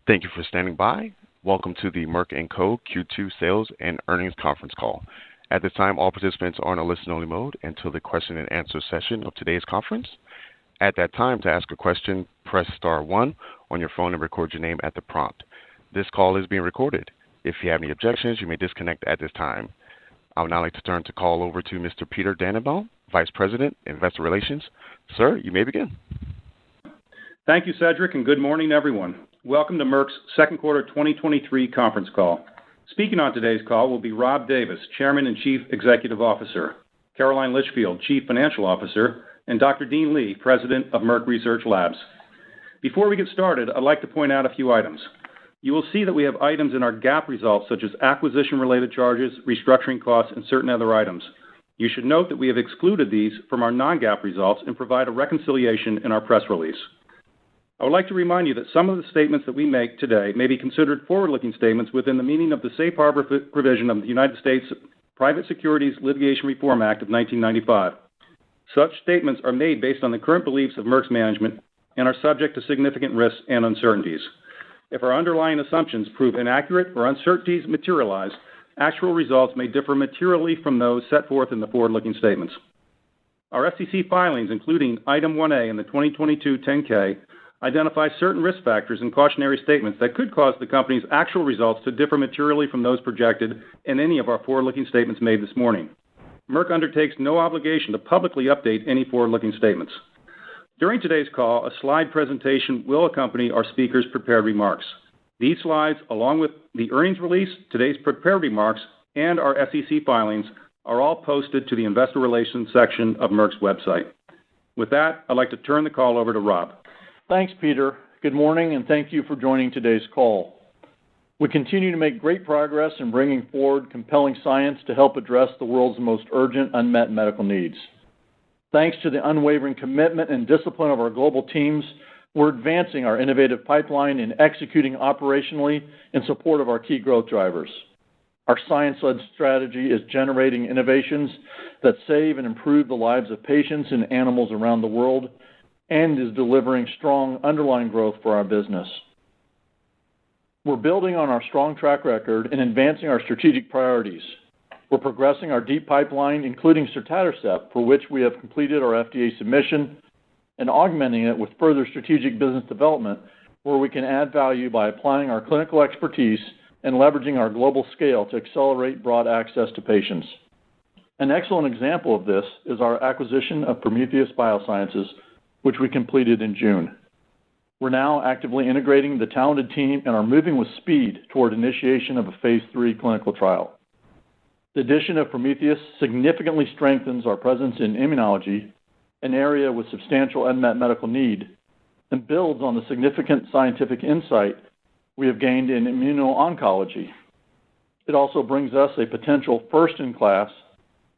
Thank you for standing by. Welcome to the Merck Co. Q2 Sales and Earnings Conference Call. At this time, all participants are in a listen-only mode until the question and answer session of today's conference. At that time, to ask a question, press star 1 on your phone and record your name at the prompt. This call is being recorded. If you have any objections, you may disconnect at this time. I would now like to turn the call over to Mr. Peter Dannenbaum, Vice President, Investor Relations. Sir, you may begin. Thank you, Cedric, and good morning, everyone. Welcome to Merck's second quarter 2023 conference call. Speaking on today's call will be Rob Davis, Chairman and Chief Executive Officer, Caroline Litchfield, Chief Financial Officer, and Dr. Dean Li, President of Merck Research Labs. Before we get started, I'd like to point out a few items. You will see that we have items in our GAAP results such as acquisition-related charges, restructuring costs, and certain other items. You should note that we have excluded these from our non-GAAP results and provide a reconciliation in our press release. I would like to remind you that some of the statements that we make today may be considered forward-looking statements within the meaning of the Safe Harbor provision of the United States Private Securities Litigation Reform Act of 1995. Such statements are made based on the current beliefs of Merck's management and are subject to significant risks and uncertainties. If our underlying assumptions prove inaccurate or uncertainties materialize, actual results may differ materially from those set forth in the forward-looking statements. Our SEC filings, including Item 1A in the 2022 10-K, identify certain risk factors and cautionary statements that could cause the company's actual results to differ materially from those projected in any of our forward-looking statements made this morning. Merck undertakes no obligation to publicly update any forward-looking statements. During today's call, a slide presentation will accompany our speakers' prepared remarks. These slides, along with the earnings release, today's prepared remarks, and our SEC filings, are all posted to the Investor Relations section of Merck's website. With that, I'd like to turn the call over to Rob. Thanks, Peter. Good morning, and thank you for joining today's call. We continue to make great progress in bringing forward compelling science to help address the world's most urgent unmet medical needs. Thanks to the unwavering commitment and discipline of our global teams, we're advancing our innovative pipeline and executing operationally in support of our key growth drivers. Our science-led strategy is generating innovations that save and improve the lives of patients and animals around the world, and is delivering strong underlying growth for our business. We're building on our strong track record and advancing our strategic priorities. We're progressing our deep pipeline, including sotatercept, for which we have completed our FDA submission, and augmenting it with further strategic business development, where we can add value by applying our clinical expertise and leveraging our global scale to accelerate broad access to patients. An excellent example of this is our acquisition of Prometheus Biosciences, which we completed in June. We're now actively integrating the talented team and are moving with speed toward initiation of a phase 3 clinical trial. The addition of Prometheus significantly strengthens our presence in immunology, an area with substantial unmet medical need, and builds on the significant scientific insight we have gained in immuno-oncology. It also brings us a potential first-in-class,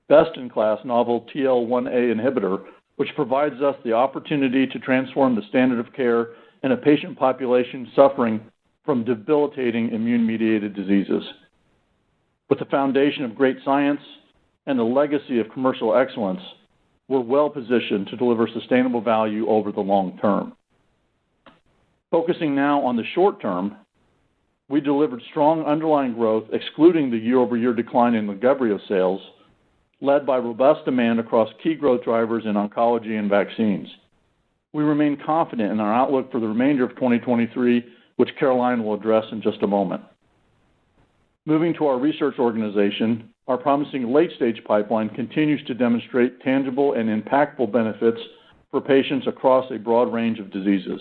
best-in-class novel TL1A inhibitor, which provides us the opportunity to transform the standard of care in a patient population suffering from debilitating immune-mediated diseases. With the foundation of great science and the legacy of commercial excellence, we're well positioned to deliver sustainable value over the long term. Focusing now on the short term, we delivered strong underlying growth, excluding the year-over-year decline in Lagevrio sales, led by robust demand across key growth drivers in oncology and vaccines. We remain confident in our outlook for the remainder of 2023, which Caroline will address in just a moment. Moving to our research organization, our promising late-stage pipeline continues to demonstrate tangible and impactful benefits for patients across a broad range of diseases.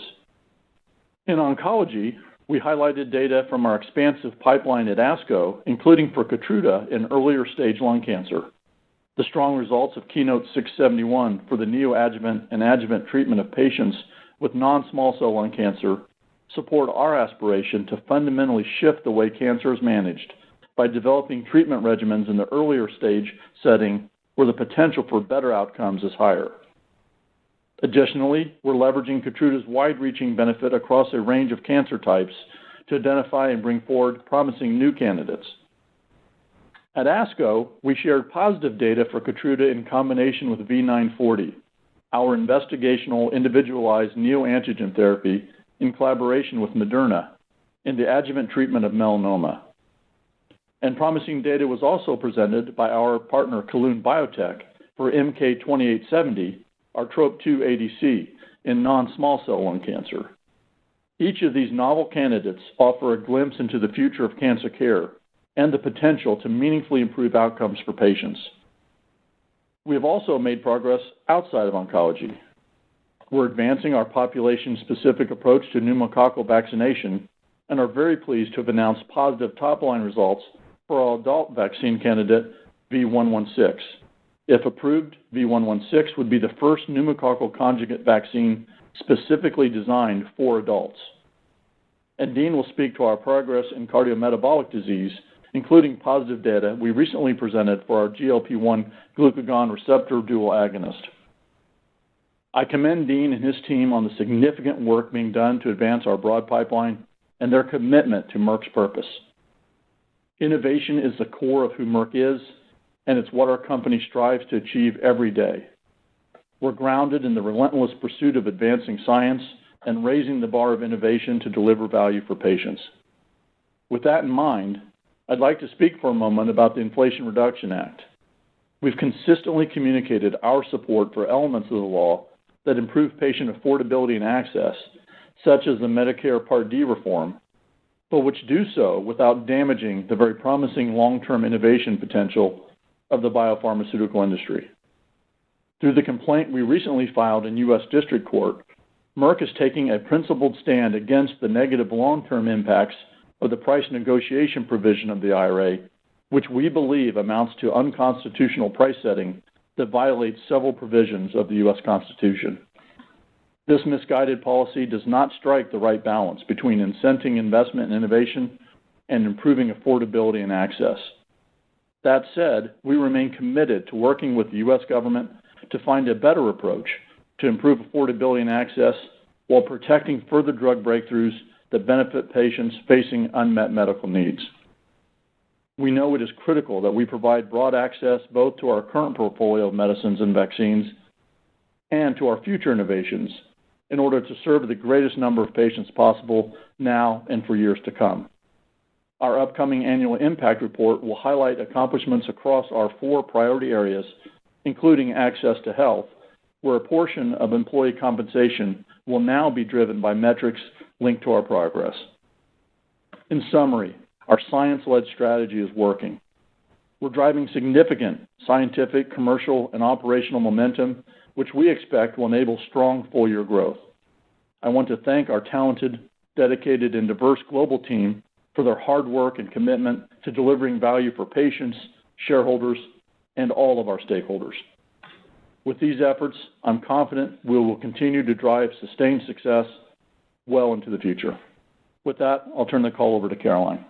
In oncology, we highlighted data from our expansive pipeline at ASCO, including for Keytruda in earlier stage lung cancer. The strong results of KEYNOTE-671 for the neoadjuvant and adjuvant treatment of patients with non-small cell lung cancer support our aspiration to fundamentally shift the way cancer is managed by developing treatment regimens in the earlier stage setting where the potential for better outcomes is higher. Additionally, we're leveraging Keytruda's wide-reaching benefit across a range of cancer types to identify and bring forward promising new candidates. At ASCO, we shared positive data for Keytruda in combination with V940, our investigational individualized neoantigen therapy in collaboration with Moderna, in the adjuvant treatment of melanoma. And promising data was also presented by our partner Kelun Biotech for MK-2870, our TROP2 ADC, in non-small cell lung cancer. Each of these novel candidates offer a glimpse into the future of cancer care and the potential to meaningfully improve outcomes for patients. We have also made progress outside of oncology. We're advancing our population-specific approach to pneumococcal vaccination and are very pleased to have announced positive top-line results for our adult vaccine candidate, V116. If approved, V116 would be the first pneumococcal conjugate vaccine specifically designed for adults. And Dean will speak to our progress in cardiometabolic disease, including positive data we recently presented for our GLP-1 glucagon receptor dual agonist. I commend Dean and his team on the significant work being done to advance our broad pipeline and their commitment to Merck's purpose. Innovation is the core of who Merck is, and it's what our company strives to achieve every day. We're grounded in the relentless pursuit of advancing science and raising the bar of innovation to deliver value for patients. With that in mind, I'd like to speak for a moment about the Inflation Reduction Act. We've consistently communicated our support for elements of the law that improve patient affordability and access, such as the Medicare Part D reform, but which do so without damaging the very promising long-term innovation potential of the biopharmaceutical industry. Through the complaint we recently filed in U.S. District Court, Merck is taking a principled stand against the negative long-term impacts of the price negotiation provision of the IRA, which we believe amounts to unconstitutional price setting that violates several provisions of the U.S. Constitution. This misguided policy does not strike the right balance between incenting investment and innovation and improving affordability and access. That said, we remain committed to working with the U.S. government to find a better approach to improve affordability and access while protecting further drug breakthroughs that benefit patients facing unmet medical needs. We know it is critical that we provide broad access both to our current portfolio of medicines and vaccines and to our future innovations in order to serve the greatest number of patients possible now and for years to come. Our upcoming annual impact report will highlight accomplishments across our 4 priority areas, including access to health, where a portion of employee compensation will now be driven by metrics linked to our progress. In summary, our science-led strategy is working. We're driving significant scientific, commercial, and operational momentum, which we expect will enable strong full-year growth. I want to thank our talented, dedicated, and diverse global team for their hard work and commitment to delivering value for patients, shareholders, and all of our stakeholders. With these efforts, I'm confident we will continue to drive sustained success well into the future. With that, I'll turn the call over to Caroline.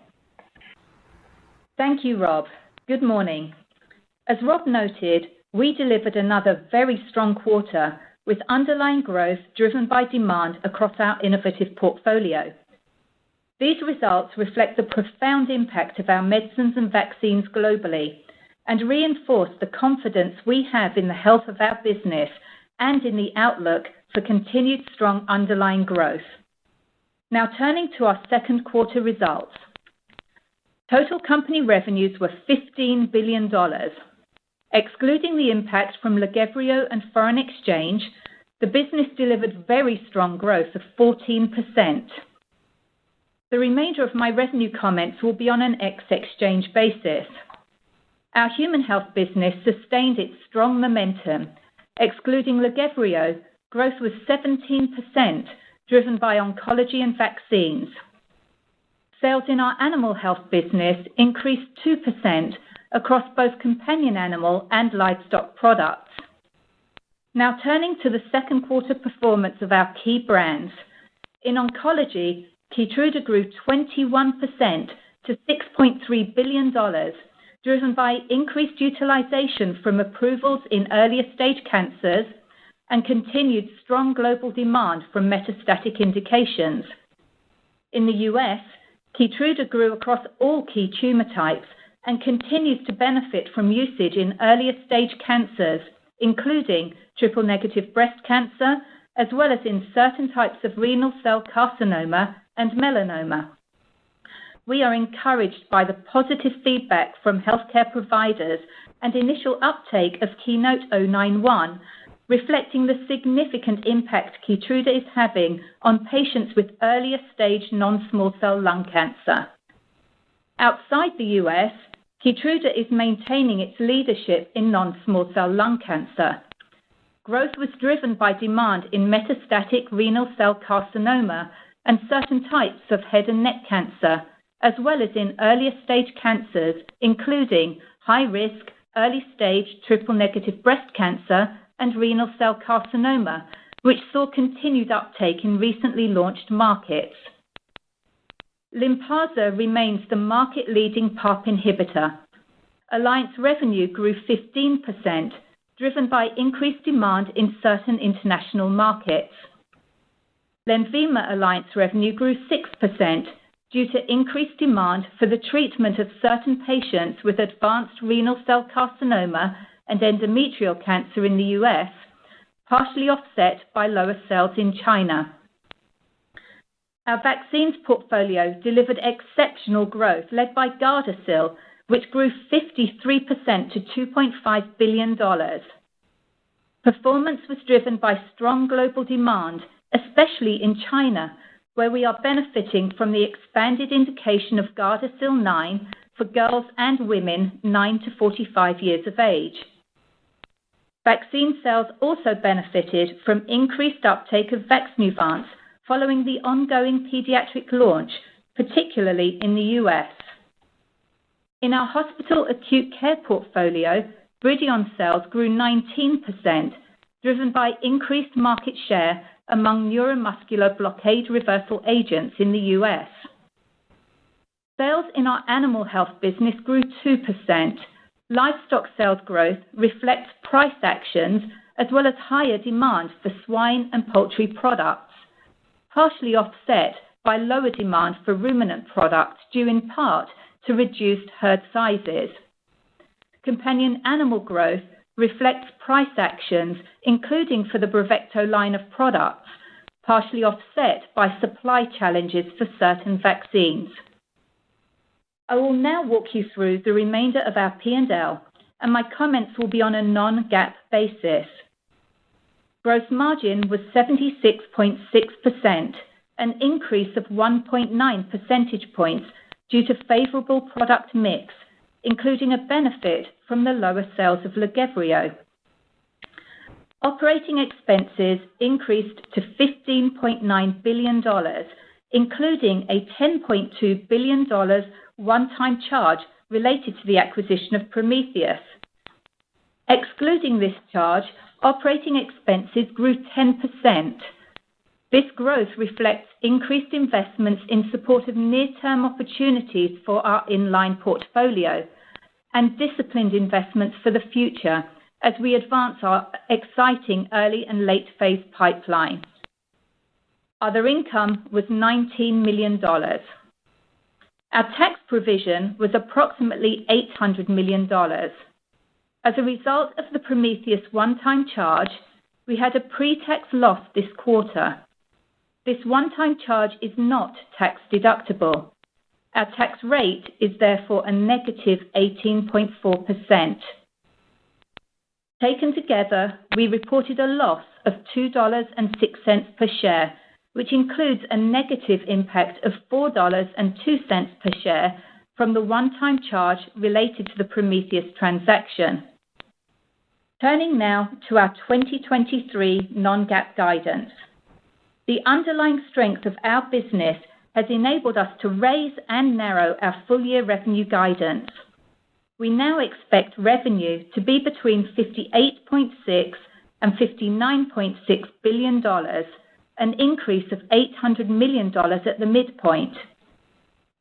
Thank you, Rob. Good morning. As Rob noted, we delivered another very strong quarter with underlying growth driven by demand across our innovative portfolio. These results reflect the profound impact of our medicines and vaccines globally and reinforce the confidence we have in the health of our business and in the outlook for continued strong underlying growth. Now turning to our second quarter results. Total company revenues were $15 billion. Excluding the impact from Lagevrio and foreign exchange, the business delivered very strong growth of 14%. The remainder of my revenue comments will be on an ex-exchange basis. Our human health business sustained its strong momentum. Excluding Lagevrio, growth was 17%, driven by oncology and vaccines. Sales in our animal health business increased 2% across both companion animal and livestock products. Now turning to the second quarter performance of our key brands. In oncology, Keytruda grew 21% to $6.3 billion, driven by increased utilization from approvals in earlier stage cancers and continued strong global demand from metastatic indications. In the U.S., Keytruda grew across all key tumor types and continues to benefit from usage in earlier stage cancers, including triple-negative breast cancer, as well as in certain types of renal cell carcinoma and melanoma. we are encouraged by the positive feedback from healthcare providers and initial uptake of Keynote-091, reflecting the significant impact Keytruda is having on patients with earlier stage non-small cell lung cancer. Outside the US, Keytruda is maintaining its leadership in non-small cell lung cancer. Growth was driven by demand in metastatic renal cell carcinoma and certain types of head and neck cancer, as well as in earlier stage cancers, including high-risk, early-stage triple-negative breast cancer and renal cell carcinoma, which saw continued uptake in recently launched markets. Lynparza remains the market-leading PARP inhibitor. Alliance revenue grew 15%, driven by increased demand in certain international markets. Lenvima Alliance revenue grew 6% due to increased demand for the treatment of certain patients with advanced renal cell carcinoma and endometrial cancer in the US, partially offset by lower sales in China. Our vaccines portfolio delivered exceptional growth, led by Gardasil, which grew 53% to $2.5 billion. Performance was driven by strong global demand, especially in China, where we are benefiting from the expanded indication of Gardasil 9 for girls and women 9 to 45 years of age. Vaccine sales also benefited from increased uptake of Vaxneuvance following the ongoing pediatric launch, particularly in the US. In our hospital acute care portfolio, Bridion sales grew 19%, driven by increased market share among neuromuscular blockade reversal agents in the US. Sales in our animal health business grew 2%. Livestock sales growth reflects price actions as well as higher demand for swine and poultry products, partially offset by lower demand for ruminant products due in part to reduced herd sizes. Companion animal growth reflects price actions, including for the Bravecto line of products, partially offset by supply challenges for certain vaccines. I will now walk you through the remainder of our P&L, and my comments will be on a non-GAAP basis. Gross margin was 76.6%, an increase of 1.9 percentage points due to favorable product mix, including a benefit from the lower sales of Lagevrio. Operating expenses increased to $15.9 billion, including a $10.2 billion one-time charge related to the acquisition of Prometheus. Excluding this charge, operating expenses grew 10%. This growth reflects increased investments in support of near-term opportunities for our inline portfolio and disciplined investments for the future as we advance our exciting early and late-phase pipeline. Other income was $19 million. Our tax provision was approximately $800 million. As a result of the Prometheus one-time charge, we had a pre-tax loss this quarter. This one-time charge is not tax deductible. Our tax rate is therefore a negative 18.4%. Taken together, we reported a loss of $2.06 per share, which includes a negative impact of $4.02 per share from the one-time charge related to the Prometheus transaction. Turning now to our 2023 non-GAAP guidance. The underlying strength of our business has enabled us to raise and narrow our full-year revenue guidance. We now expect revenue to be between $58.6 and $59.6 billion, an increase of $800 million at the midpoint.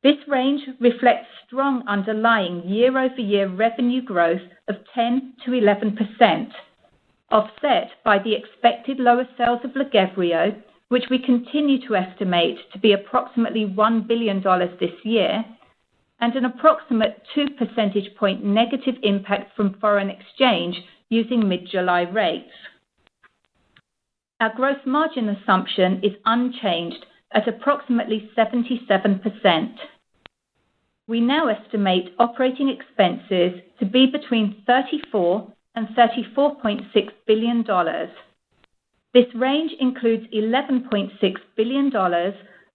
This range reflects strong underlying year-over-year revenue growth of 10 to 11%, offset by the expected lower sales of Lagevrio, which we continue to estimate to be approximately $1 billion this year, and an approximate 2 percentage point negative impact from foreign exchange using mid-July rates. Our gross margin assumption is unchanged at approximately 77%. we now estimate operating expenses to be between $34 and $34.6 billion. This range includes $11.6 billion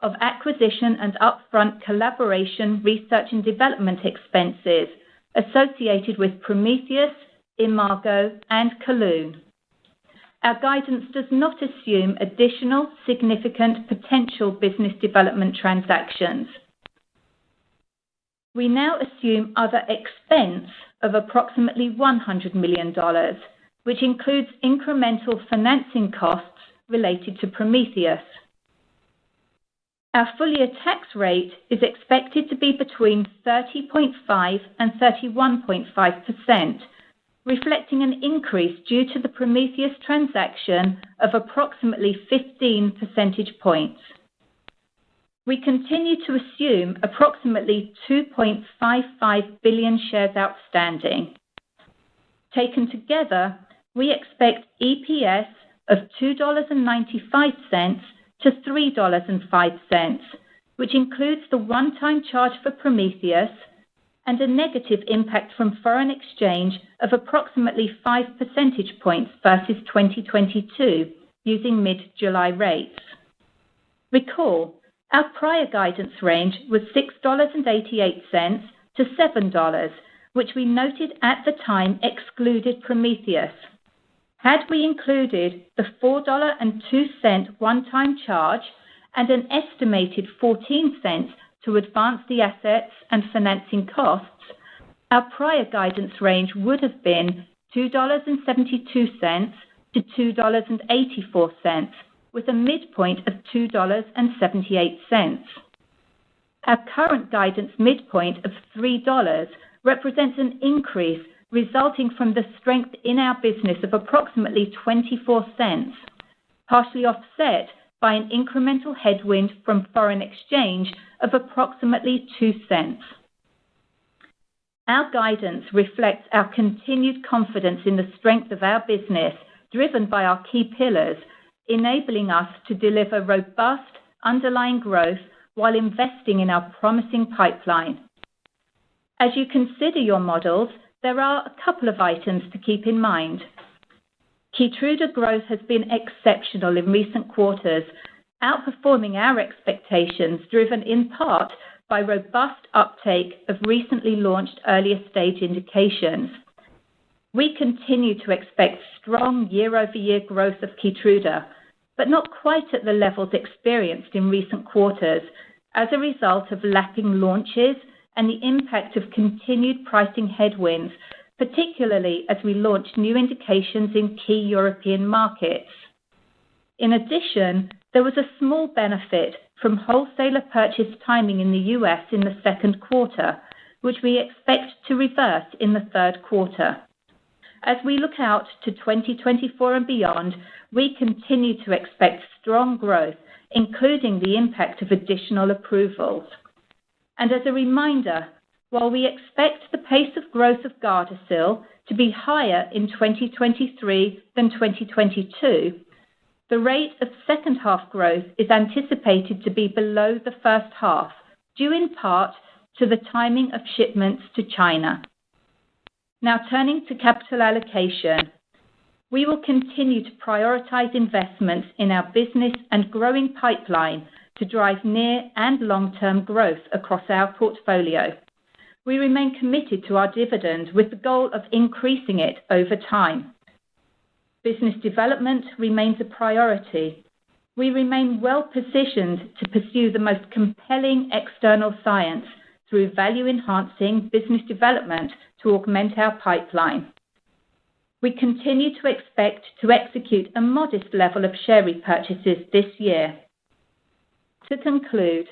of acquisition and upfront collaboration, research and development expenses associated with Prometheus, Imago, and Kelun. Our guidance does not assume additional significant potential business development transactions. We now assume other expense of approximately $100 million, which includes incremental financing costs related to Prometheus. Our full-year tax rate is expected to be between 30.5% and 31.5%, reflecting an increase due to the Prometheus transaction of approximately 15 percentage points. We continue to assume approximately 2.55 billion shares outstanding. Taken together, we expect EPS of $2.95 to $3.05, which includes the one-time charge for Prometheus and a negative impact from foreign exchange of approximately 5 percentage points versus 2022 using mid-July rates. Recall, our prior guidance range was $6.88 to $7, which we noted at the time excluded Prometheus. Had we included the $4.02 one-time charge and an estimated 14 cents to advance the assets and financing costs, our prior guidance range would have been $2.72 to $2.84, with a midpoint of $2.78. Our current guidance midpoint of $3 represents an increase resulting from the strength in our business of approximately 24 cents, partially offset by an incremental headwind from foreign exchange of approximately 2 cents. Our guidance reflects our continued confidence in the strength of our business, driven by our key pillars, enabling us to deliver robust underlying growth while investing in our promising pipeline. As you consider your models, there are a couple of items to keep in mind. Keytruda growth has been exceptional in recent quarters, outperforming our expectations, driven in part by robust uptake of recently launched earlier stage indications. We continue to expect strong year-over-year growth of Keytruda, but not quite at the levels experienced in recent quarters as a result of lapping launches and the impact of continued pricing headwinds, particularly as we launch new indications in key European markets. In addition, there was a small benefit from wholesaler purchase timing in the U.S. in the second quarter, which we expect to reverse in the third quarter. As we look out to 2024 and beyond, we continue to expect strong growth, including the impact of additional approvals. And as a reminder, while we expect the pace of growth of Gardasil to be higher in 2023 than 2022, the rate of second half growth is anticipated to be below the first half, due in part to the timing of shipments to China. Now turning to capital allocation, we will continue to prioritize investments in our business and growing pipeline to drive near and long-term growth across our portfolio. We remain committed to our dividend with the goal of increasing it over time. Business development remains a priority. We remain well-positioned to pursue the most compelling external science through value-enhancing business development to augment our pipeline. We continue to expect to execute a modest level of share repurchases this year. To conclude,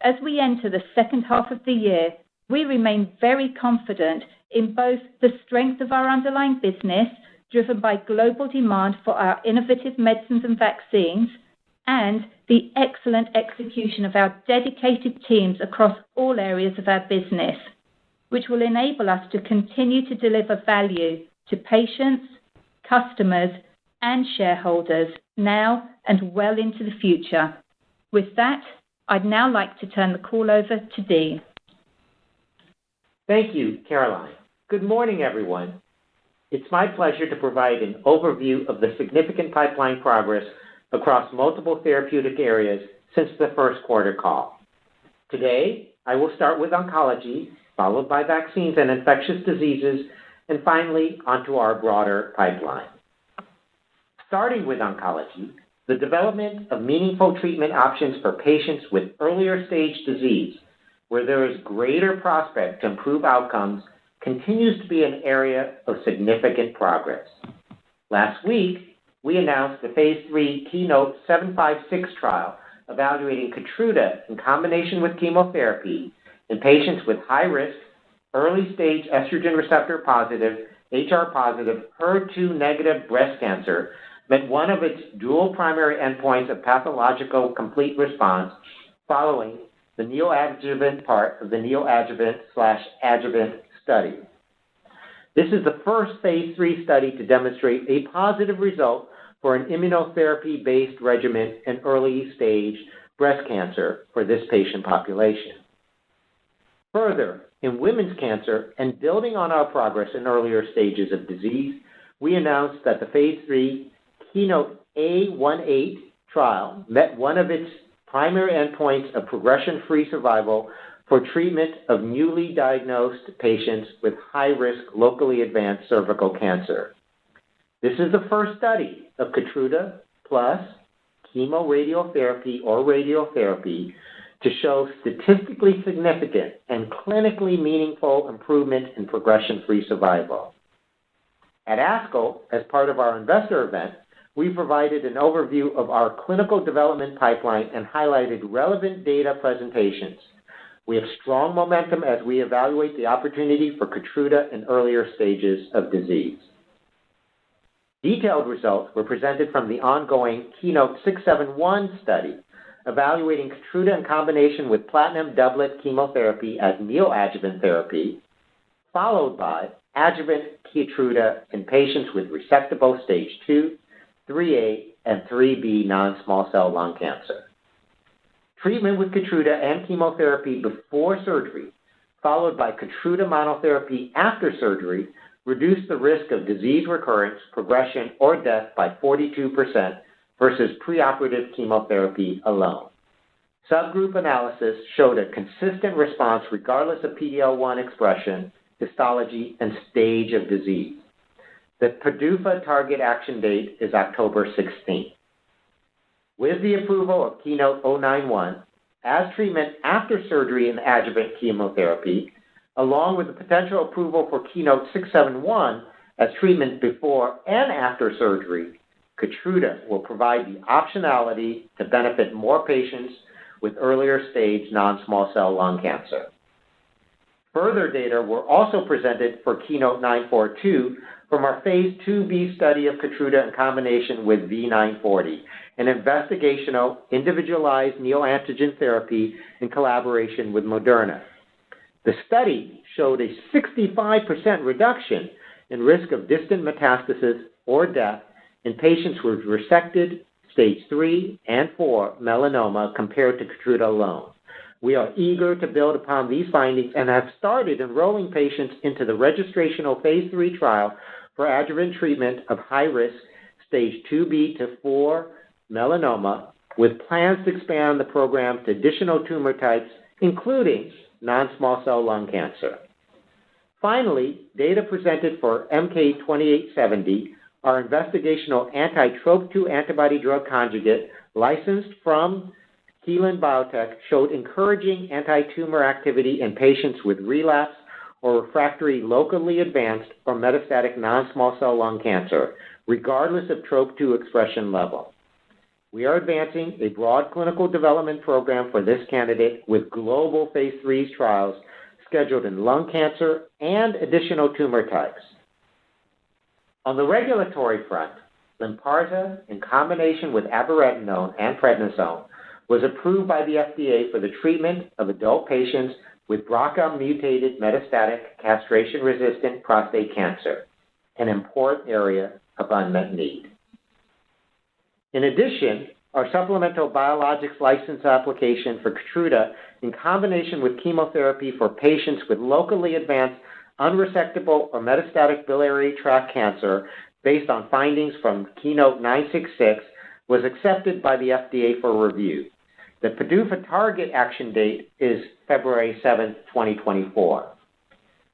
as we enter the second half of the year, we remain very confident in both the strength of our underlying business, driven by global demand for our innovative medicines and vaccines, and the excellent execution of our dedicated teams across all areas of our business, which will enable us to continue to deliver value to patients, customers, and shareholders now and well into the future. With that, I'd now like to turn the call over to Dean. Thank you, Caroline. Good morning, everyone. It's my pleasure to provide an overview of the significant pipeline progress across multiple therapeutic areas since the first quarter call. Today, I will start with oncology, followed by vaccines and infectious diseases, and finally, onto our broader pipeline. Starting with oncology, the development of meaningful treatment options for patients with earlier stage disease, where there is greater prospect to improve outcomes, continues to be an area of significant progress. Last week, we announced the Phase 3 Keynote 756 trial evaluating Keytruda in combination with chemotherapy in patients with high-risk, early-stage estrogen receptor positive, HR positive, HER2 negative breast cancer met one of its dual primary endpoints of pathological complete response following the neoadjuvant part of the neoadjuvant/adjuvant study. This is the first Phase 3 study to demonstrate a positive result for an immunotherapy-based regimen in early-stage breast cancer for this patient population. Further, in women's cancer, and building on our progress in earlier stages of disease, we announced that the Phase 3 Keynote A18 trial met one of its primary endpoints of progression-free survival for treatment of newly diagnosed patients with high-risk locally advanced cervical cancer. This is the first study of Keytruda plus chemoradiotherapy or radiotherapy to show statistically significant and clinically meaningful improvement in progression-free survival. At ASCO, as part of our investor event, we provided an overview of our clinical development pipeline and highlighted relevant data presentations. We have strong momentum as we evaluate the opportunity for Keytruda in earlier stages of disease. Detailed results were presented from the ongoing Keynote 671 study, evaluating Keytruda in combination with platinum doublet chemotherapy as neoadjuvant therapy, followed by adjuvant Keytruda in patients with resectable stage 2, 3A, and 3B non-small cell lung cancer. Treatment with Keytruda and chemotherapy before surgery, followed by Keytruda monotherapy after surgery, reduced the risk of disease recurrence, progression, or death by 42% versus preoperative chemotherapy alone. Subgroup analysis showed a consistent response regardless of PD-L1 expression, histology, and stage of disease. The PDUFA target action date is October 16th. With the approval of Keynote 091 as treatment after surgery and adjuvant chemotherapy, along with the potential approval for Keynote 671 as treatment before and after surgery, Keytruda will provide the optionality to benefit more patients with earlier stage non-small cell lung cancer. Further data were also presented for Keynote 942 from our Phase 2b study of Keytruda in combination with V940, an investigational individualized neoantigen therapy in collaboration with Moderna. The study showed a 65% reduction in risk of distant metastasis or death in patients with resected stage 3 and 4 melanoma compared to Keytruda alone. We are eager to build upon these findings and have started enrolling patients into the registrational Phase 3 trial for adjuvant treatment of high-risk stage 2B to 4 melanoma, with plans to expand the program to additional tumor types, including non-small cell lung cancer. Finally, data presented for MK-2870, our investigational anti-TROP2 antibody drug conjugate licensed from Gilead Biotech, showed encouraging anti-tumor activity in patients with relapsed or refractory locally advanced or metastatic non-small cell lung cancer, regardless of TROP2 expression level. We are advancing a broad clinical development program for this candidate with global Phase 3 trials scheduled in lung cancer and additional tumor types. On the regulatory front, Lynparza, in combination with abiraterone and prednisone, was approved by the FDA for the treatment of adult patients with BRCA-mutated metastatic castration-resistant prostate cancer, an important area of unmet need. In addition, our supplemental biologics license application for KEYTRUDA in combination with chemotherapy for patients with locally advanced unresectable or metastatic biliary tract cancer based on findings from Keynote 966 was accepted by the FDA for review. The PDUFA target action date is February 7, 2024.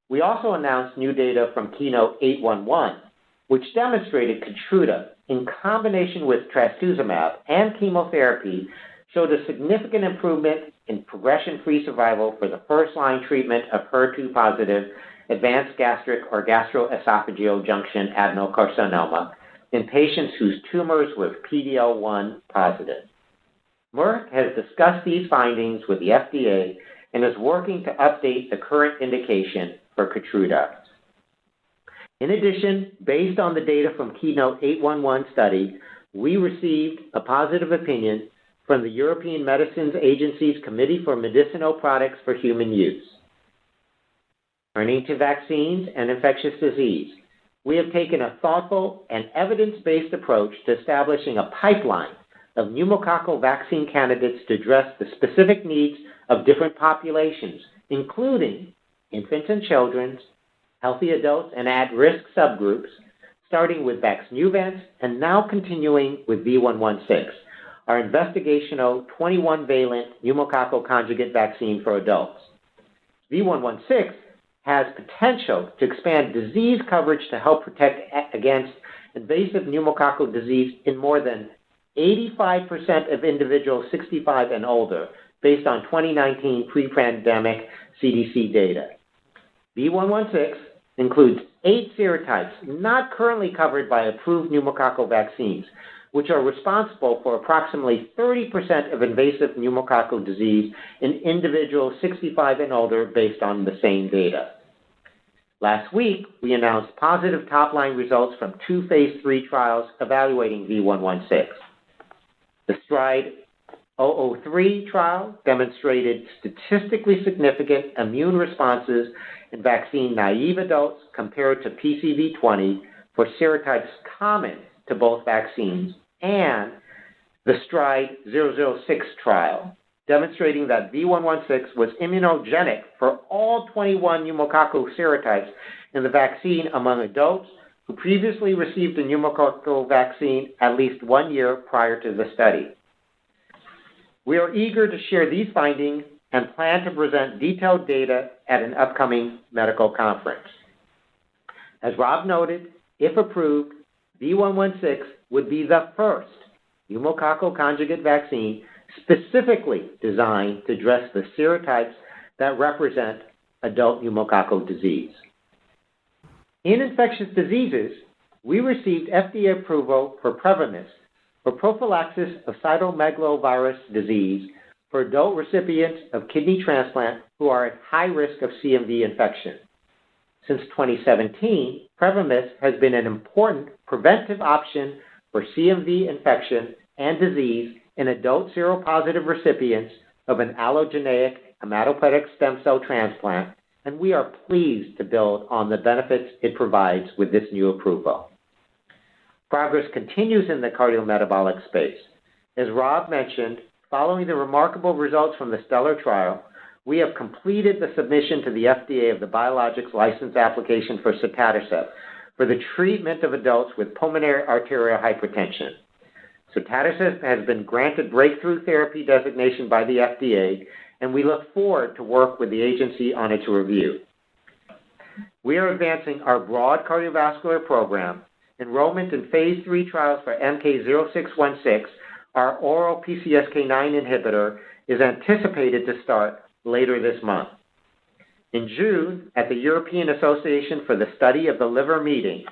We also announced new data from Keynote 811, which demonstrated KEYTRUDA in combination with trastuzumab and chemotherapy showed a significant improvement in progression-free survival for the first-line treatment of HER2-positive advanced gastric or gastroesophageal junction adenocarcinoma in patients whose tumors were PD-L1 positive. Merck has discussed these findings with the FDA and is working to update the current indication for KEYTRUDA. In addition, based on the data from Keynote 811 study, we received a positive opinion from the European Medicines Agency's Committee for Medicinal Products for Human Use. Turning to vaccines and infectious disease, we have taken a thoughtful and evidence-based approach to establishing a pipeline of pneumococcal vaccine candidates to address the specific needs of different populations, including infants and children, healthy adults, and at-risk subgroups, starting with Vaxneuvance and now continuing with V116, our investigational 21-valent pneumococcal conjugate vaccine for adults. V116 has potential to expand disease coverage to help protect against invasive pneumococcal disease in more than 85% of individuals 65 and older, based on 2019 pre-pandemic CDC data. V116 includes 8 serotypes not currently covered by approved pneumococcal vaccines, which are responsible for approximately 30% of invasive pneumococcal disease in individuals 65 and older based on the same data. Last week, we announced positive top-line results from 2 phase 3 trials evaluating V116. The STRIDE-003 trial demonstrated statistically significant immune responses in vaccine-naive adults compared to PCV20 for serotypes common to both vaccines, and the STRIDE-006 trial demonstrating that V116 was immunogenic for all 21 pneumococcal serotypes in the vaccine among adults who previously received a pneumococcal vaccine at least 1 year prior to the study. We are eager to share these findings and plan to present detailed data at an upcoming medical conference. As Rob noted, if approved, V116 would be the first pneumococcal conjugate vaccine specifically designed to address the serotypes that represent adult pneumococcal disease. In infectious diseases, we received FDA approval for Preventive for prophylaxis of cytomegalovirus disease for adult recipients of kidney transplant who are at high risk of CMV infection. Since 2017, Preventive has been an important preventive option for CMV infection and disease in adult seropositive recipients of an allogeneic hematopoietic stem cell transplant, and we are pleased to build on the benefits it provides with this new approval. Progress continues in the cardiometabolic space. As Rob mentioned, following the remarkable results from the STELLAR trial, we have completed the submission to the FDA of the biologics license application for sotatercept for the treatment of adults with pulmonary arterial hypertension. Sotatercept has been granted breakthrough therapy designation by the FDA, and we look forward to work with the agency on its review. We are advancing our broad cardiovascular program. Enrollment in phase 3 trials for MK0616, our oral PCSK9 inhibitor, is anticipated to start later this month. In June, at the European Association for the Study of the Liver meeting,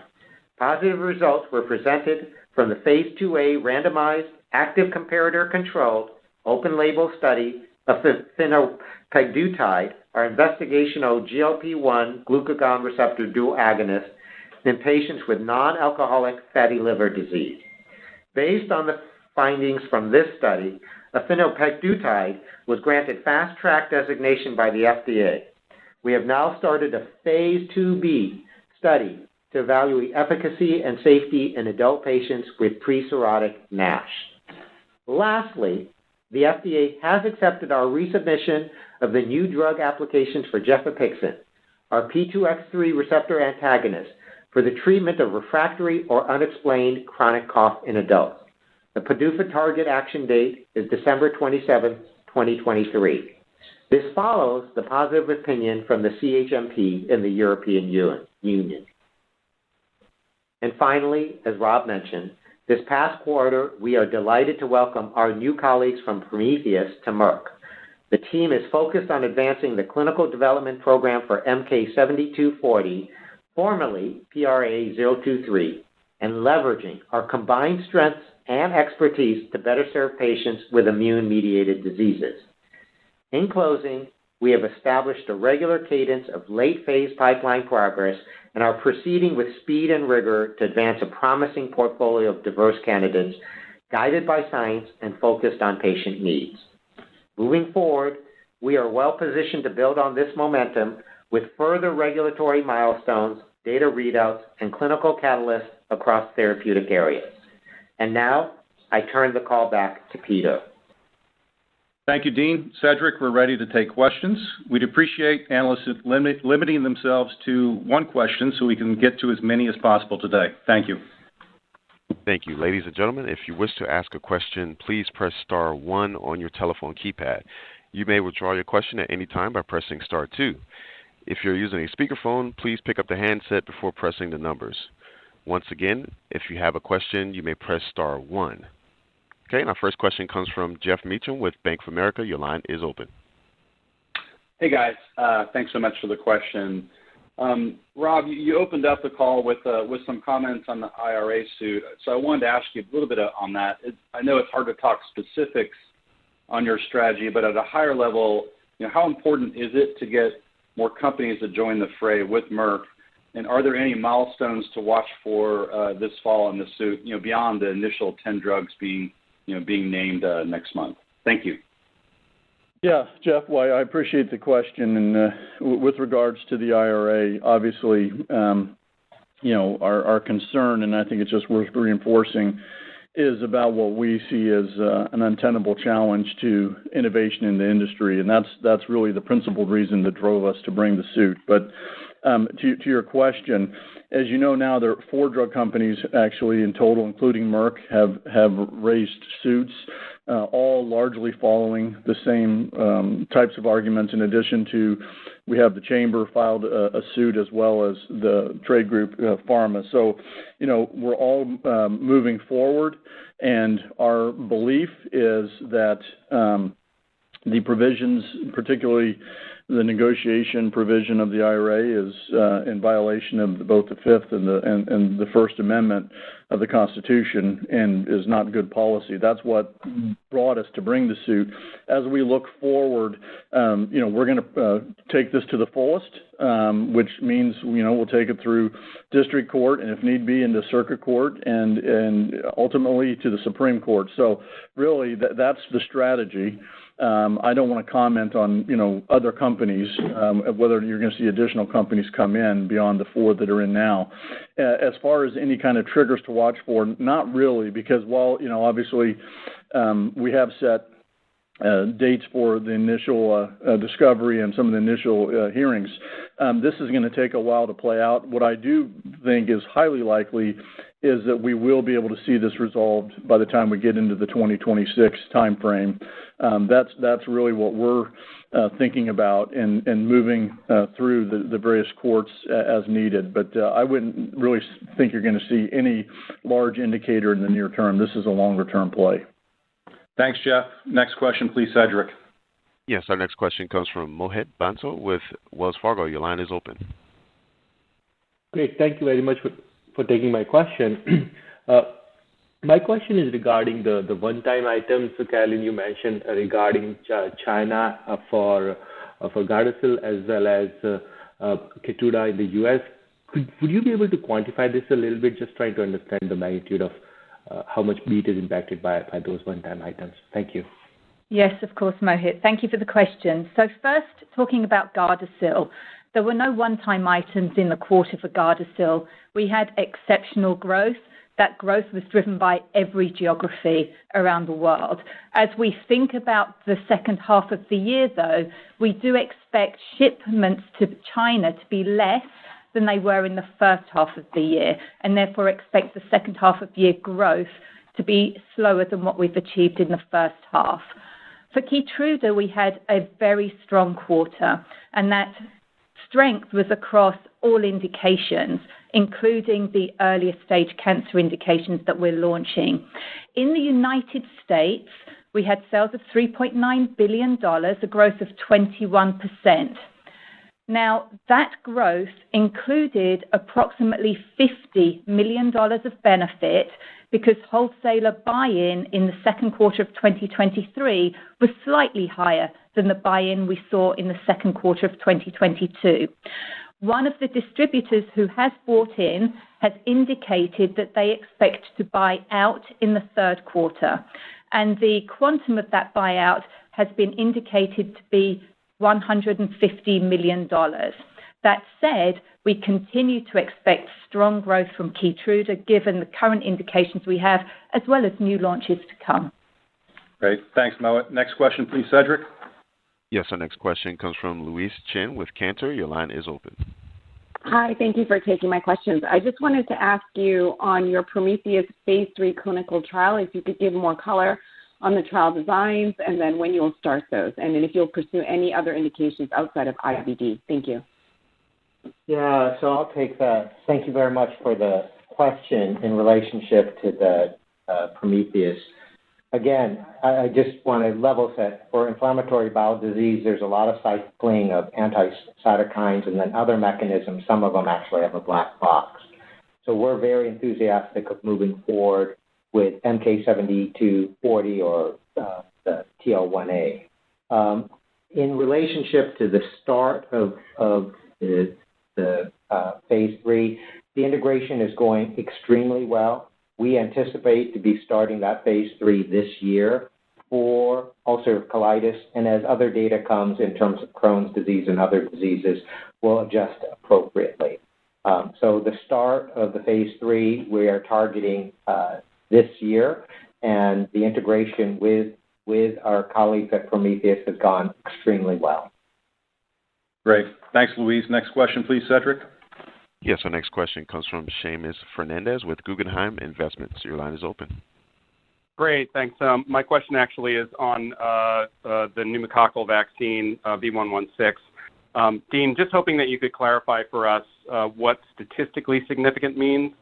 positive results were presented from the phase 2A randomized, active comparator-controlled, open-label study of phenylpegdutide, our investigational GLP-1 glucagon receptor dual agonist, in patients with non-alcoholic fatty liver disease. Based on the findings from this study, phenylpegdutide was granted fast-track designation by the FDA. We have now started a phase 2B study to evaluate efficacy and safety in adult patients with pre-cirrhotic NASH. Lastly, the FDA has accepted our resubmission of the new drug applications for gefapixant, our P2X3 receptor antagonist, for the treatment of refractory or unexplained chronic cough in adults. The PDUFA target action date is December 27, 2023. This follows the positive opinion from the CHMP in the European Union. And finally, as Rob mentioned, this past quarter, we are delighted to welcome our new colleagues from Prometheus to Merck. The team is focused on advancing the clinical development program for MK-7240, formerly PRA-023, and leveraging our combined strengths and expertise to better serve patients with immune-mediated diseases. In closing, we have established a regular cadence of late-phase pipeline progress and are proceeding with speed and rigor to advance a promising portfolio of diverse candidates guided by science and focused on patient needs. Moving forward, we are well positioned to build on this momentum with further regulatory milestones, data readouts, and clinical catalysts across therapeutic areas. And now, I turn the call back to Peter. Thank you, Dean. Cedric, we're ready to take questions. We'd appreciate analysts limiting themselves to one question so we can get to as many as possible today. Thank you. Thank you. Ladies and gentlemen, if you wish to ask a question, please press star 1 on your telephone keypad. You may withdraw your question at any time by pressing star 2. If you're using a speakerphone, please pick up the handset before pressing the numbers. Once again, if you have a question, you may press star 1. Okay, and our first question comes from Jeff Meacham with Bank of America. Your line is open. Hey, guys. Thanks so much for the question. Rob, you opened up the call with some comments on the IRA suit, so I wanted to ask you a little bit on that. I know it's hard to talk specifics on your strategy, but at a higher level, how important is it to get more companies to join the fray with Merck? And are there any milestones to watch for this fall in the suit, beyond the initial 10 drugs being named next month? Thank you. Yeah, Jeff, well, I appreciate the question. And with regards to the IRA, obviously, our concern, and I think it's just worth reinforcing, is about what we see as an untenable challenge to innovation in the industry. And that's really the principal reason that drove us to bring the suit. But to your question, as you know now, there are 4 drug companies actually in total, including Merck, have raised suits, all largely following the same types of arguments. In addition to, we have the chamber filed a suit as well as the trade group Pharma. So, we're all moving forward, and our belief is that the provisions, particularly the negotiation provision of the IRA, is in violation of both the Fifth and the First Amendment of the Constitution, and is not good policy. That's what brought us to bring the suit. As we look forward, we're going to take this to the fullest, which means we'll take it through district court, and if need be, into circuit court, and ultimately to the Supreme Court. So really, that's the strategy. I don't want to comment on, other companies, whether you're going to see additional companies come in beyond the 4 that are in now. As far as any kind of triggers to watch for, not really, because while, obviously, we have set dates for the initial discovery and some of the initial hearings, this is going to take a while to play out. What I do think is highly likely is that we will be able to see this resolved by the time we get into the 2026 timeframe. That's really what we're thinking about and moving through the various courts as needed. But I wouldn't really think you're going to see any large indicator in the near term. This is a longer-term play. Thanks, Jeff. Next question, please, Cedric. Yes, our next question comes from Mohit Bansal with Wells Fargo. Your line is open. Great. Thank you very much for taking my question. My question is regarding the one-time items, Carolyn, you mentioned regarding China for Gardasil as well as Keytruda in the U.S. Would you be able to quantify this a little bit, just trying to understand the magnitude of how much beat is impacted by those one-time items? Thank you. Yes, of course, Mohit. Thank you for the question. So first, talking about Gardasil, there were no one-time items in the quarter for Gardasil. We had exceptional growth, that growth was driven by every geography around the world. As we think about the second half of the year, though, we do expect shipments to China to be less than they were in the first half of the year, and therefore expect the second half of the year growth to be slower than what we've achieved in the first half. For Keytruda, we had a very strong quarter, and that strength was across all indications, including the earlier stage cancer indications that we're launching. In the United States, we had sales of $3.9 billion, a growth of 21%. Now, that growth included approximately $50 million of benefit because wholesaler buy-in in the second quarter of 2023 was slightly higher than the buy-in we saw in the second quarter of 2022. One of the distributors who has bought in has indicated that they expect to buy out in the third quarter, and the quantum of that buyout has been indicated to be $150 million. That said, we continue to expect strong growth from Keytruda given the current indications we have, as well as new launches to come. Great. Thanks, Mohit. Next question, please, Cedric. Yes, our next question comes from Louise Chen with Cantor. Your line is open. Hi, thank you for taking my questions. I just wanted to ask you on your Prometheus phase 3 clinical trial, if you could give more color on the trial designs and then when you'll start those, and then if you'll pursue any other indications outside of IBD. Thank you. Yeah, so I'll take that. Thank you very much for the question in relationship to the Prometheus. Again, I just want to level set. For inflammatory bowel disease, there's a lot of cycling of anti-cytokines and then other mechanisms. Some of them actually have a black box. So we're very enthusiastic of moving forward with MK-7240 or the TL1A. In relationship to the start of the phase 3, the integration is going extremely well. We anticipate to be starting that phase 3 this year for ulcerative colitis, and as other data comes in terms of Crohn's disease and other diseases, we'll adjust appropriately. So the start of the phase 3, we are targeting this year, and the integration with our colleagues at Prometheus has gone extremely well. Great. Thanks, Louise. Next question, please, Cedric. Yes, our next question comes from Seamus Fernandez with Guggenheim Investments. Your line is open. Great, thanks. My question actually is on the pneumococcal vaccine, V116. Dean, just hoping that you could clarify for us what statistically significant means,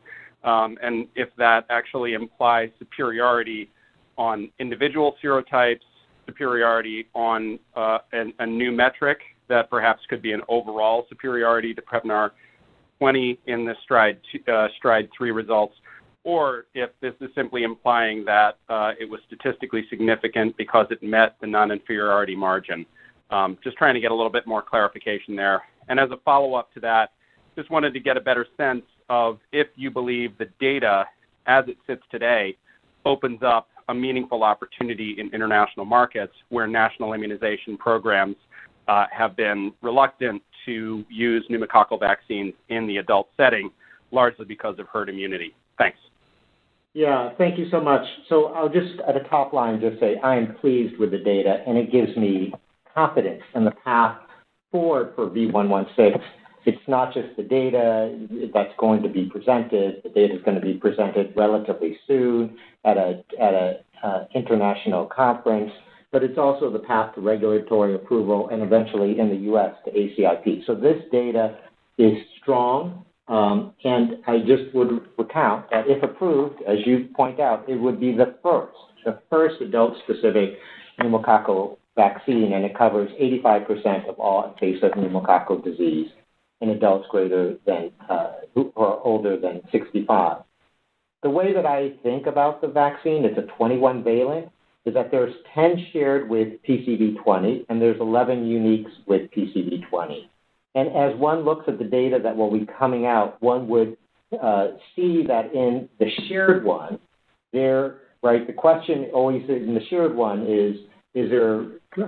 and if that actually implies superiority on individual serotypes, superiority on a new metric that perhaps could be an overall superiority to Prevnar 20 in the STRIDE 3 results, or if this is simply implying that it was statistically significant because it met the non-inferiority margin. Just trying to get a little bit more clarification there. And as a follow-up to that, just wanted to get a better sense of if you believe the data, as it sits today, opens up a meaningful opportunity in international markets where national immunization programs have been reluctant to use pneumococcal vaccines in the adult setting, largely because of herd immunity. Thanks. Yeah, thank you so much. So I'll just, at a top line, just say I am pleased with the data, and it gives me confidence in the path forward for V116. It's not just the data that's going to be presented. The data is going to be presented relatively soon at a international conference, but it's also the path to regulatory approval and eventually in the U.S. to ACIP. So this data is strong, and I just would recount that if approved, as you point out, it would be the first adult-specific pneumococcal vaccine, and it covers 85% of all invasive pneumococcal disease in adults greater than who are older than 65. The way that I think about the vaccine, it's a 21-valent, is that there's 10 shared with PCV20, and there's 11 uniques with PCV20. And as one looks at the data that will be coming out, one would see that in the shared one, the question always in the shared one is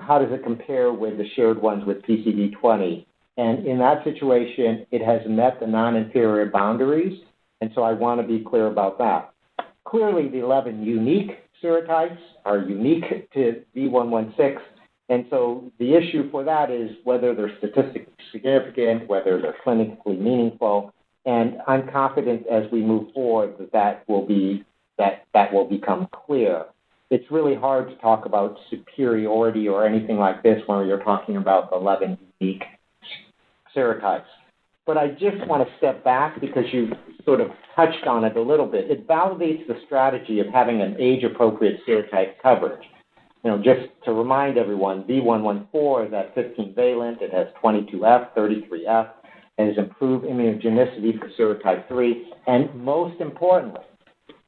how does it compare with the shared ones with PCV20? And in that situation, it has met the non-inferior boundaries, and so I want to be clear about that. Clearly, the 11 unique serotypes are unique to V116, and so the issue for that is whether they're statistically significant, whether they're clinically meaningful, and I'm confident as we move forward that will become clear. It's really hard to talk about superiority or anything like this when you're talking about 11 unique serotypes. But I just want to step back because you sort of touched on it a little bit. It validates the strategy of having an age-appropriate serotype coverage. Just to remind everyone, V114 is at 15-valent. It has 22F, 33F, and has improved immunogenicity for serotype 3. And most importantly,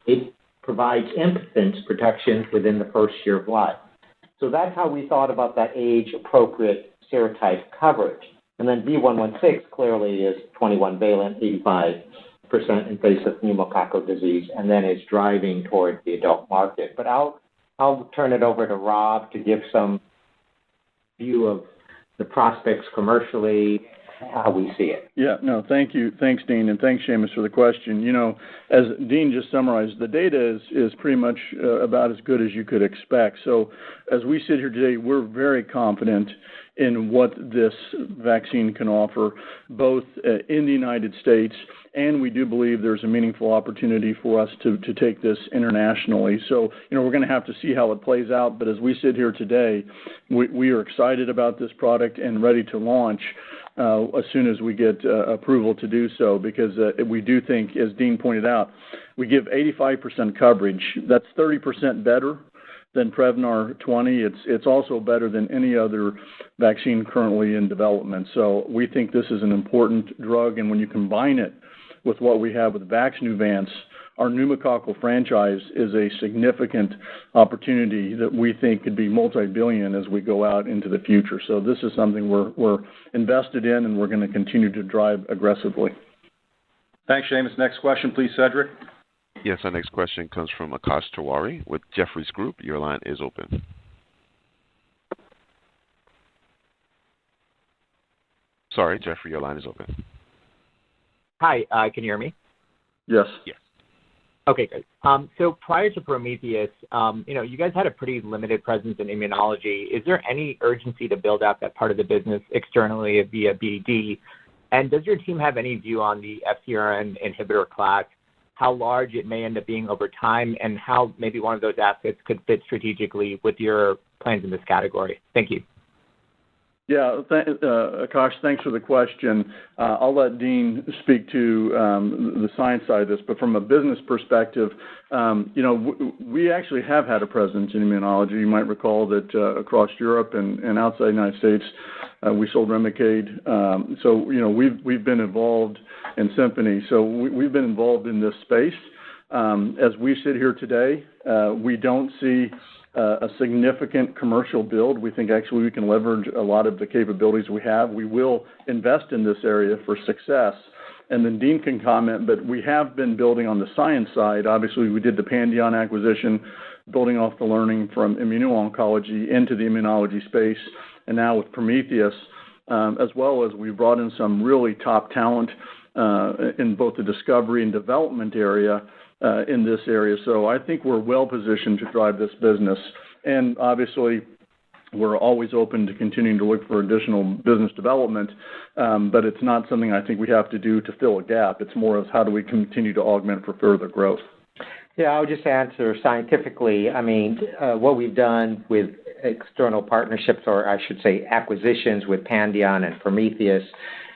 it provides infants protection within the first year of life. So that's how we thought about that age-appropriate serotype coverage. And then V116 clearly is 21-valent, 85% invasive pneumococcal disease, and then is driving towards the adult market. But I'll turn it over to Rob to give some view of the prospects commercially, how we see it. Yeah, no, thank you. Thanks, Dean, and thanks, Seamus, for the question. As Dean just summarized, the data is pretty much about as good as you could expect. So as we sit here today, we're very confident in what this vaccine can offer, both in the United States, and we do believe there's a meaningful opportunity for us to take this internationally. So, we're going to have to see how it plays out, but as we sit here today, we are excited about this product and ready to launch as soon as we get approval to do so, because we do think, as Dean pointed out, we give 85% coverage. That's 30% better than Prevnar 20. It's also better than any other vaccine currently in development. So we think this is an important drug, and when you combine it with what we have with Vaxneuvance, our pneumococcal franchise is a significant opportunity that we think could be multi-billion as we go out into the future. So this is something we're invested in, and we're going to continue to drive aggressively. Thanks, Seamus. Next question, please, Cedric. Yes, our next question comes from Akash Tewari with Jefferies Group. Your line is open. Sorry, Jeffrey, your line is open. Hi, can you hear me? Yes. Yes. Okay, good. So prior to Prometheus, you guys had a pretty limited presence in immunology. Is there any urgency to build out that part of the business externally via BD? And does your team have any view on the FcRn inhibitor class, how large it may end up being over time, and how maybe one of those assets could fit strategically with your plans in this category? Thank you. Yeah, Akash, thanks for the question. I'll let Dean speak to the science side of this, but from a business perspective, we actually have had a presence in immunology. You might recall that across Europe and outside the United States, we sold Remicade. So we've been involved in Symphony. So we've been involved in this space. As we sit here today, we don't see a significant commercial build. We think actually we can leverage a lot of the capabilities we have. We will invest in this area for success. And then Dean can comment, but we have been building on the science side. Obviously, we did the Pandion acquisition, building off the learning from immuno-oncology into the immunology space, and now with Prometheus, as well as we brought in some really top talent in both the discovery and development area in this area. So I think we're well positioned to drive this business. And obviously, we're always open to continuing to look for additional business development, but it's not something I think we have to do to fill a gap. It's more of how do we continue to augment for further growth. Yeah, I'll just answer scientifically. I mean, what we've done with external partnerships, or I should say acquisitions with Pandion and Prometheus,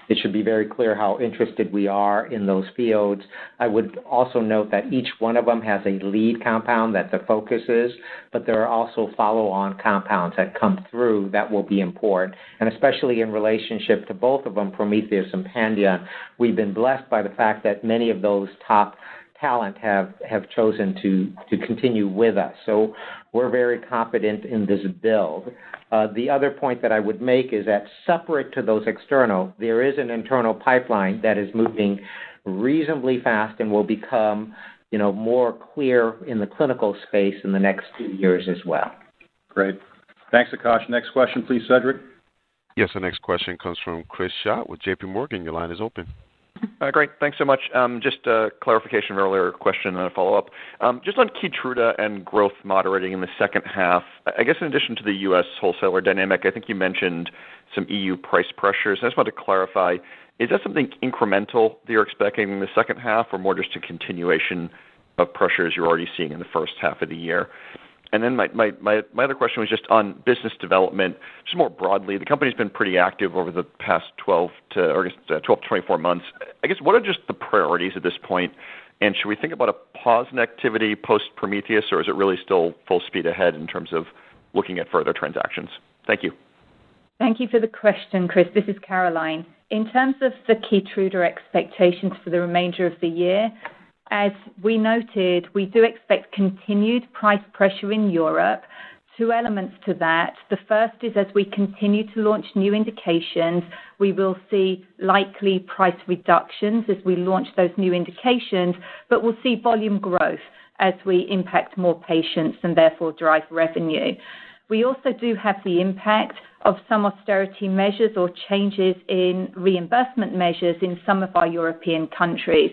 it should be very clear how interested we are in those fields. I would also note that each one of them has a lead compound that the focus is, but there are also follow-on compounds that come through that will be important. And especially in relationship to both of them, Prometheus and Pandion, we've been blessed by the fact that many of those top talent have chosen to continue with us. So we're very confident in this build. The other point that I would make is that separate to those external, there is an internal pipeline that is moving reasonably fast and will become, more clear in the clinical space in the next 2 years as well. Great. Thanks, Akash. Next question, please, Cedric. Yes, the next question comes from Chris Schott with J.P. Morgan. Your line is open. Great. Thanks so much. Just a clarification of an earlier question and a follow-up. Just on Keytruda and growth moderating in the second half, I guess in addition to the U.S. wholesaler dynamic, I think you mentioned some EU price pressures. I just wanted to clarify, is that something incremental that you're expecting in the second half or more just a continuation of pressures you're already seeing in the first half of the year? And then my other question was just on business development, just more broadly. The company's been pretty active over the past 12 to 24 months. I guess what are just the priorities at this point? And should we think about a pause in activity post-Prometheus, or is it really still full speed ahead in terms of looking at further transactions? Thank you. Thank you for the question, Chris. This is Caroline. In terms of the Keytruda expectations for the remainder of the year, as we noted, we do expect continued price pressure in Europe. Two elements to that. The first is as we continue to launch new indications, we will see likely price reductions as we launch those new indications, but we'll see volume growth as we impact more patients and therefore drive revenue. We also do have the impact of some austerity measures or changes in reimbursement measures in some of our European countries,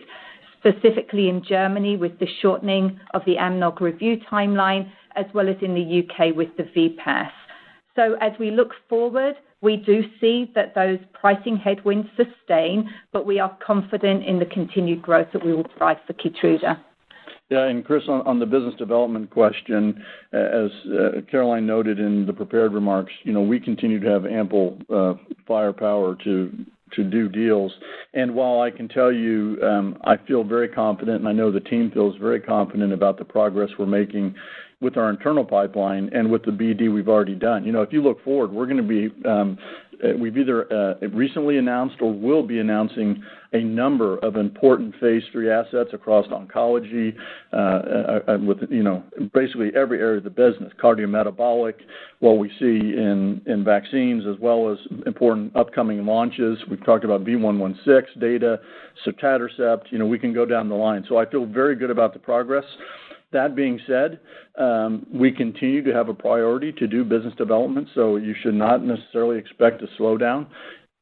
specifically in Germany with the shortening of the AMNOG review timeline, as well as in the UK with the VPAS. So as we look forward, we do see that those pricing headwinds sustain, but we are confident in the continued growth that we will drive for Keytruda. Yeah, and Chris, on the business development question, as Caroline noted in the prepared remarks, we continue to have ample firepower to do deals. And while I can tell you I feel very confident, and I know the team feels very confident about the progress we're making with our internal pipeline and with the BD we've already done. If you look forward, we're going to be, we've either recently announced or will be announcing a number of important phase 3 assets across oncology, with basically every area of the business, cardiometabolic, what we see in vaccines, as well as important upcoming launches. We've talked about V116 data, sotatercept. We can go down the line. So I feel very good about the progress. That being said, we continue to have a priority to do business development, so you should not necessarily expect a slowdown.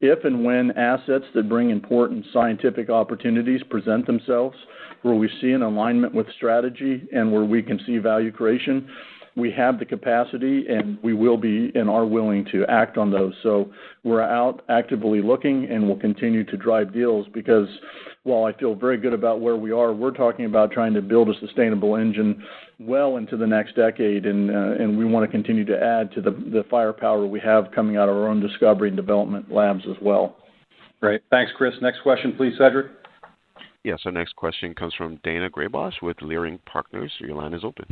If and when assets that bring important scientific opportunities present themselves, where we see an alignment with strategy and where we can see value creation, we have the capacity and we will be and are willing to act on those. So we're out actively looking and we'll continue to drive deals because while I feel very good about where we are, we're talking about trying to build a sustainable engine well into the next decade, and we want to continue to add to the firepower we have coming out of our own discovery and development labs as well. Great. Thanks, Chris. Next question, please, Cedric. Yes, our next question comes from Dana Graybosch with Leerink Partners. Your line is open.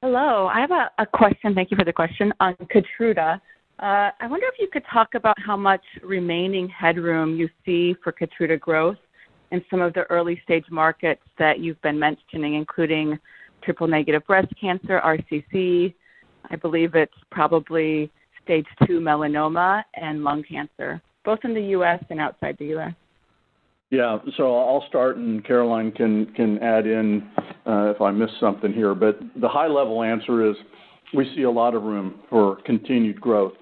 Hello. I have a question. Thank you for the question on Keytruda. I wonder if you could talk about how much remaining headroom you see for Keytruda growth in some of the early stage markets that you've been mentioning, including triple-negative breast cancer, RCC. I believe it's probably stage 2 melanoma and lung cancer, both in the U.S. and outside the U.S. Yeah, so I'll start and Caroline can add in if I miss something here. But the high-level answer is we see a lot of room for continued growth,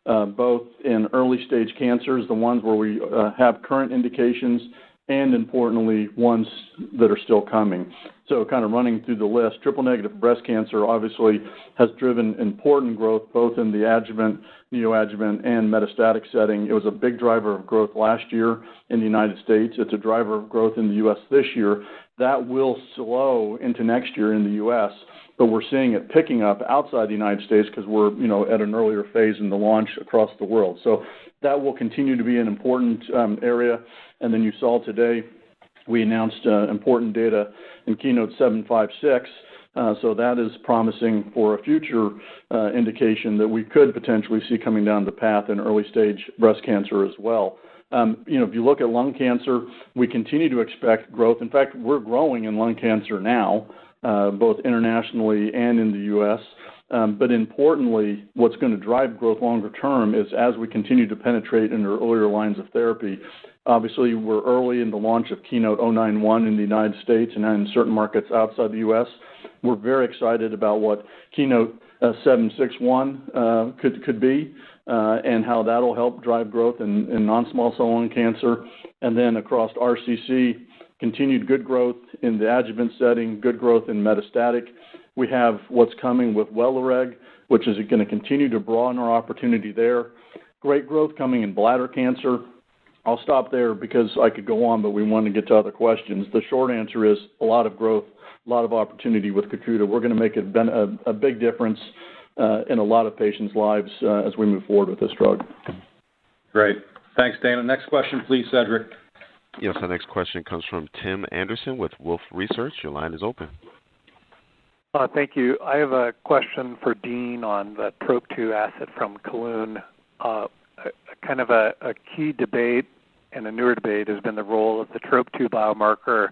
both in early-stage cancers, the ones where we have current indications, and importantly, ones that are still coming. So kind of running through the list, triple-negative breast cancer obviously has driven important growth both in the adjuvant, neoadjuvant, and metastatic setting. It was a big driver of growth last year in the United States. It's a driver of growth in the U.S. this year. That will slow into next year in the U.S., but we're seeing it picking up outside the United States because we're at an earlier phase in the launch across the world. So that will continue to be an important area. And then you saw today we announced important data in Keynote 756. So that is promising for a future indication that we could potentially see coming down the path in early stage breast cancer as well. If you look at lung cancer, we continue to expect growth. In fact, we're growing in lung cancer now, both internationally and in the U.S. But importantly, what's going to drive growth longer term is as we continue to penetrate into earlier lines of therapy. Obviously, we're early in the launch of Keynote 091 in the United States and in certain markets outside the U.S. We're very excited about what Keynote 761 could be. and how that'll help drive growth in non-small cell lung cancer. And then across RCC, continued good growth in the adjuvant setting, good growth in metastatic. We have what's coming with Welireg, which is going to continue to broaden our opportunity there. Great growth coming in bladder cancer. I'll stop there because I could go on, but we want to get to other questions. The short answer is a lot of growth, a lot of opportunity with Keytruda. We're going to make a big difference in a lot of patients' lives as we move forward with this drug. Great. Thanks, Dana. Next question, please, Cedric. Yes, our next question comes from Tim Anderson with Wolfe Research. Your line is open. Thank you. I have a question for Dean on the TROP2 asset from Kelun. Kind of a key debate and a newer debate has been the role of the TROP2 biomarker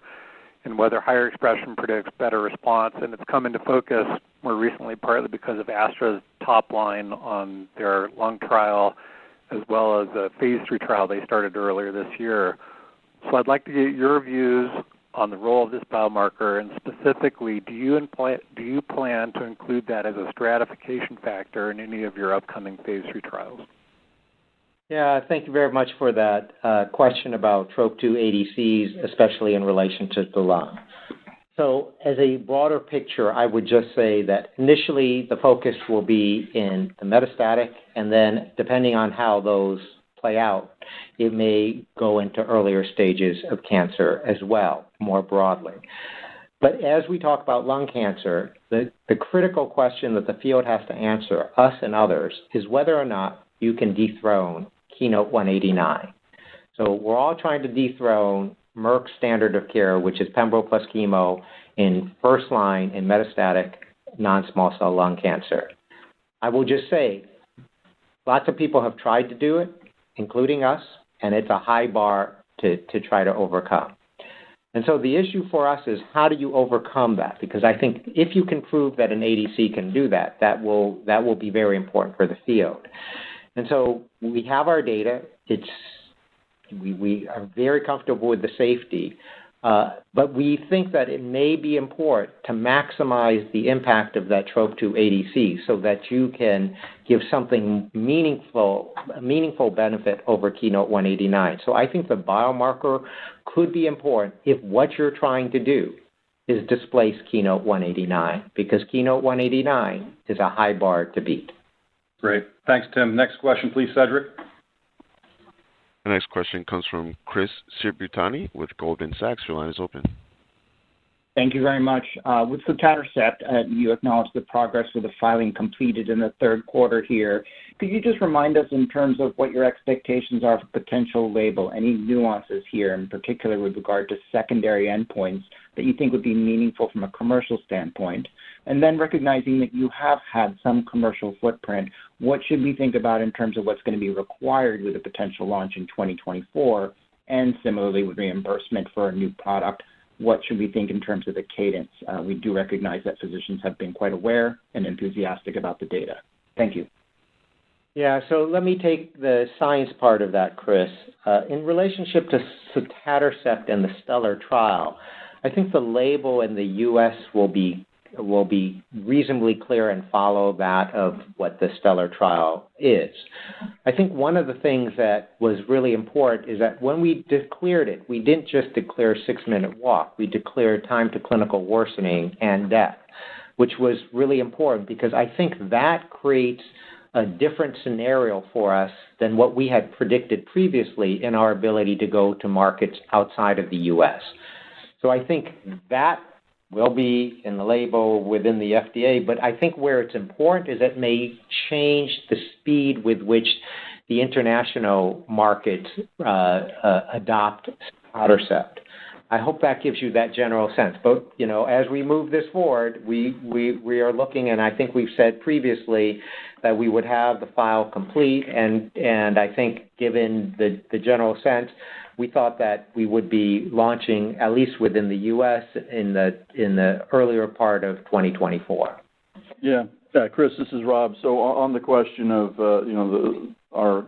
and whether higher expression predicts better response. And it's come into focus more recently partly because of Astra's top line on their lung trial as well as a phase 3 trial they started earlier this year. So I'd like to get your views on the role of this biomarker, and specifically, do you plan to include that as a stratification factor in any of your upcoming phase 3 trials? Yeah, thank you very much for that question about TROP2 ADCs, especially in relation to the lung. So as a broader picture, I would just say that initially the focus will be in the metastatic, and then depending on how those play out, it may go into earlier stages of cancer as well, more broadly. But as we talk about lung cancer, the critical question that the field has to answer, us and others, is whether or not you can dethrone Keynote 189. So we're all trying to dethrone Merck's standard of care, which is pembro plus chemo in first line in metastatic non-small cell lung cancer. I will just say, lots of people have tried to do it, including us, and it's a high bar to try to overcome. And so the issue for us is how do you overcome that? Because I think if you can prove that an ADC can do that, that will be very important for the field. And so we have our data. We are very comfortable with the safety, but we think that it may be important to maximize the impact of that TROP2 ADC so that you can give something meaningful benefit over Keynote 189. So I think the biomarker could be important if what you're trying to do is displace Keynote 189, because Keynote 189 is a high bar to beat. Great. Thanks, Tim. Next question, please, Cedric. The next question comes from Chris Shibutani with Goldman Sachs. Your line is open. Thank you very much. With sotatercept, you acknowledged the progress with the filing completed in the third quarter here. Could you just remind us in terms of what your expectations are for potential label, any nuances here, in particular with regard to secondary endpoints that you think would be meaningful from a commercial standpoint? And then recognizing that you have had some commercial footprint, what should we think about in terms of what's going to be required with a potential launch in 2024? And similarly with reimbursement for a new product, what should we think in terms of the cadence? We do recognize that physicians have been quite aware and enthusiastic about the data. Thank you. Yeah, so let me take the science part of that, Chris. In relationship to sotatercept and the STELLAR trial, I think the label in the U.S. will be reasonably clear and follow that of what the STELLAR trial is. I think one of the things that was really important is that when we declared it, we didn't just declare 6-minute walk. We declared time to clinical worsening and death, which was really important because I think that creates a different scenario for us than what we had predicted previously in our ability to go to markets outside of the U.S. So I think that will be in the label within the FDA, but I think where it's important is it may change the speed with which the international markets adopt sotatercept. I hope that gives you that general sense. But, you know, as we move this forward, we are looking, and I think we've said previously that we would have the file complete, and I think given the general sense, we thought that we would be launching, at least within the U.S., in the earlier part of 2024. Yeah, Chris, this is Rob. So on the question of our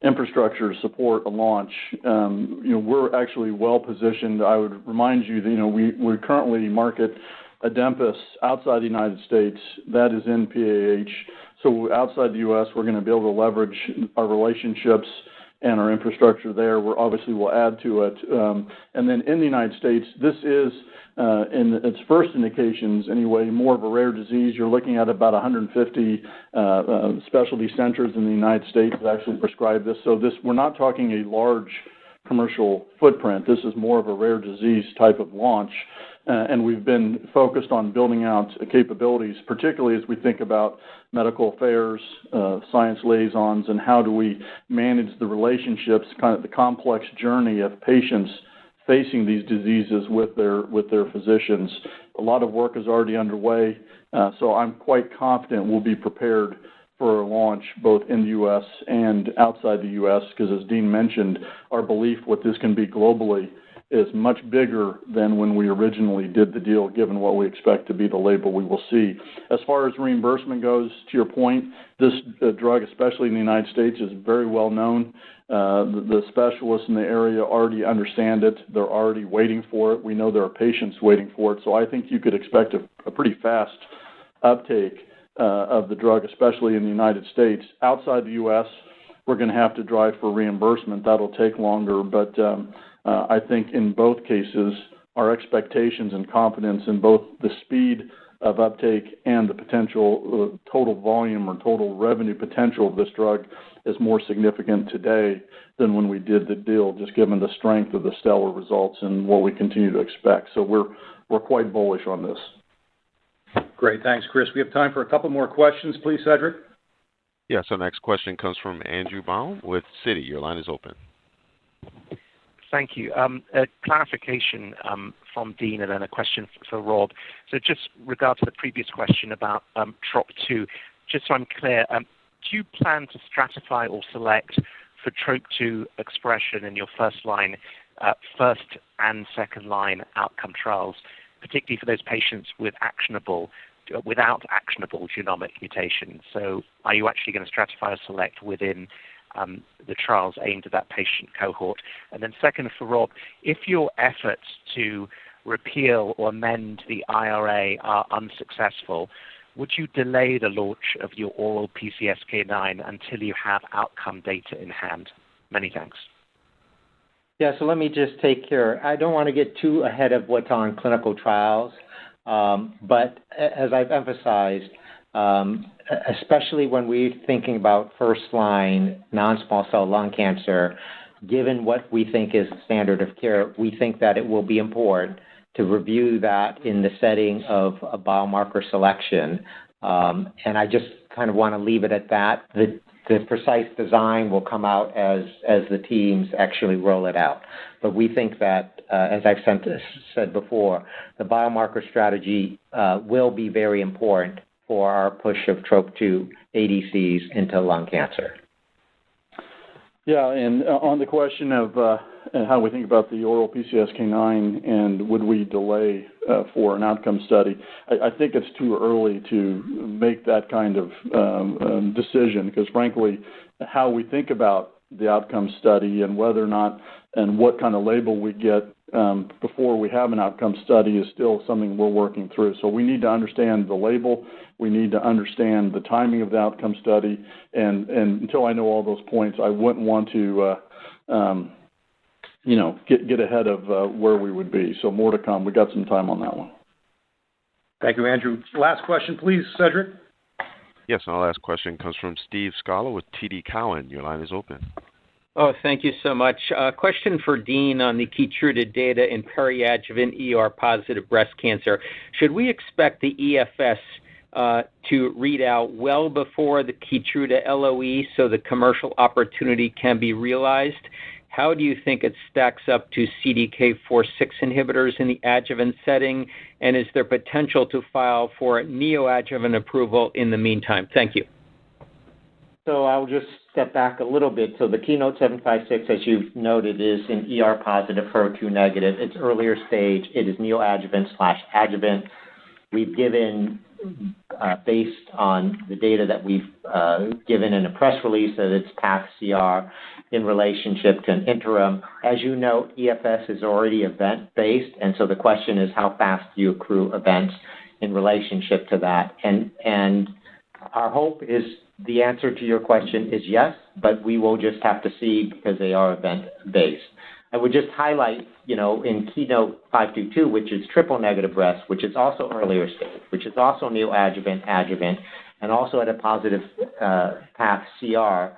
infrastructure to support a launch, we're actually well positioned. I would remind you that we currently market Adempas outside the United States. That is in PAH. So outside the U.S., we're going to be able to leverage our relationships and our infrastructure there. We're obviously will add to it. And then in the United States, this is, in its first indications anyway, more of a rare disease. You're looking at about 150 specialty centers in the United States that actually prescribe this. So we're not talking a large commercial footprint. This is more of a rare disease type of launch. And we've been focused on building out capabilities, particularly as we think about medical affairs, science liaisons, and how do we manage the relationships, kind of the complex journey of patients facing these diseases with their physicians. A lot of work is already underway, so I'm quite confident we'll be prepared for a launch both in the U.S. and outside the U.S. because, as Dean mentioned, our belief what this can be globally is much bigger than when we originally did the deal, given what we expect to be the label we will see. As far as reimbursement goes, to your point, this drug, especially in the United States, is very well known. The specialists in the area already understand it. They're already waiting for it. We know there are patients waiting for it. So I think you could expect a pretty fast uptake of the drug, especially in the United States. Outside the U.S., we're going to have to drive for reimbursement. That'll take longer, but I think in both cases, our expectations and confidence in both the speed of uptake and the potential total volume or total revenue potential of this drug is more significant today than when we did the deal, just given the strength of the stellar results and what we continue to expect. So we're quite bullish on this. Great. Thanks, Chris. We have time for a couple more questions, please, Cedric. Yes, our next question comes from Andrew Baum with Citi. Your line is open. Thank you. A clarification from Dean and then a question for Rob. So just regard to the previous question about TROP2, just so I'm clear, do you plan to stratify or select for TROP2 expression in your first and second line outcome trials, particularly for those patients without actionable genomic mutations? So are you actually going to stratify or select within the trials aimed at that patient cohort? And then second for Rob, if your efforts to repeal or amend the IRA are unsuccessful, would you delay the launch of your oral PCSK9 until you have outcome data in hand? Many thanks. Yeah, so let me just take care. I don't want to get too ahead of what's on clinical trials, but as I've emphasized, especially when we're thinking about first-line non-small cell lung cancer, given what we think is standard of care, we think that it will be important to review that in the setting of a biomarker selection. And I just kind of want to leave it at that. The precise design will come out as the teams actually roll it out. But we think that, as I've said before, the biomarker strategy will be very important for our push of TROP2 ADCs into lung cancer. Yeah, and on the question of how we think about the oral PCSK9 and would we delay for an outcome study, I think it's too early to make that kind of decision because, frankly, how we think about the outcome study and whether or not and what kind of label we get before we have an outcome study is still something we're working through. So we need to understand the label. We need to understand the timing of the outcome study. And until I know all those points, I wouldn't want to, get ahead of where we would be. So more to come. We got some time on that one. Thank you, Andrew. Last question, please, Cedric. Yes, and our last question comes from Steve Scala with TD Cowen. Your line is open. Oh, thank you so much. Question for Dean on the Keytruda data in peri-adjuvant ER-positive breast cancer. Should we expect the EFS to read out well before the Keytruda LOE so the commercial opportunity can be realized? How do you think it stacks up to CDK4/6 inhibitors in the adjuvant setting? And is there potential to file for neoadjuvant approval in the meantime? Thank you. So I'll just step back a little bit. So the Keynote 756, as you've noted, is in ER-positive, HER2-negative. It's earlier stage. It is neoadjuvant/adjuvant. We've given, based on the data that we've given in a press release, that it's past CR in relationship to an interim. As you know, EFS is already event-based, and so the question is how fast do you accrue events in relationship to that. And Our hope is the answer to your question is yes, but we will just have to see because they are event-based. I would just highlight, in Keynote 522, which is triple-negative breast, which is also earlier stage, which is also neoadjuvant, adjuvant, and also at a positive path CR.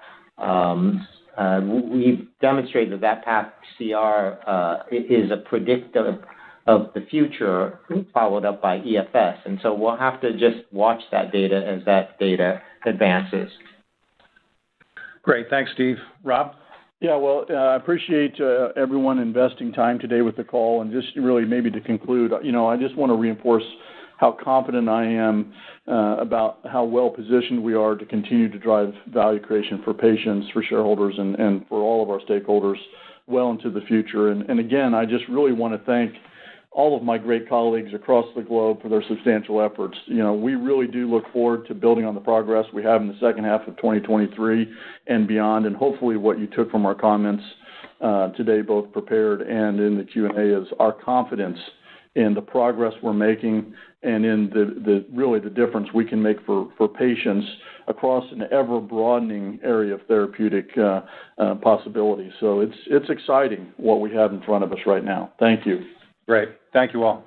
We've demonstrated that path CR is a predictor of the future, followed up by EFS. And so we'll have to just watch that data as that data advances. Great. Thanks, Steve. Rob? Yeah, well, I appreciate everyone investing time today with the call. And just really maybe to conclude, I just want to reinforce how confident I am about how well positioned we are to continue to drive value creation for patients, for shareholders, and for all of our stakeholders well into the future. And again, I just really want to thank all of my great colleagues across the globe for their substantial efforts. We really do look forward to building on the progress we have in the second half of 2023 and beyond. And hopefully what you took from our comments today, both prepared and in the Q&A, is our confidence in the progress we're making and in the difference we can make for patients across an ever-broadening area of therapeutic possibilities. So it's exciting what we have in front of us right now. Thank you. Great. Thank you all.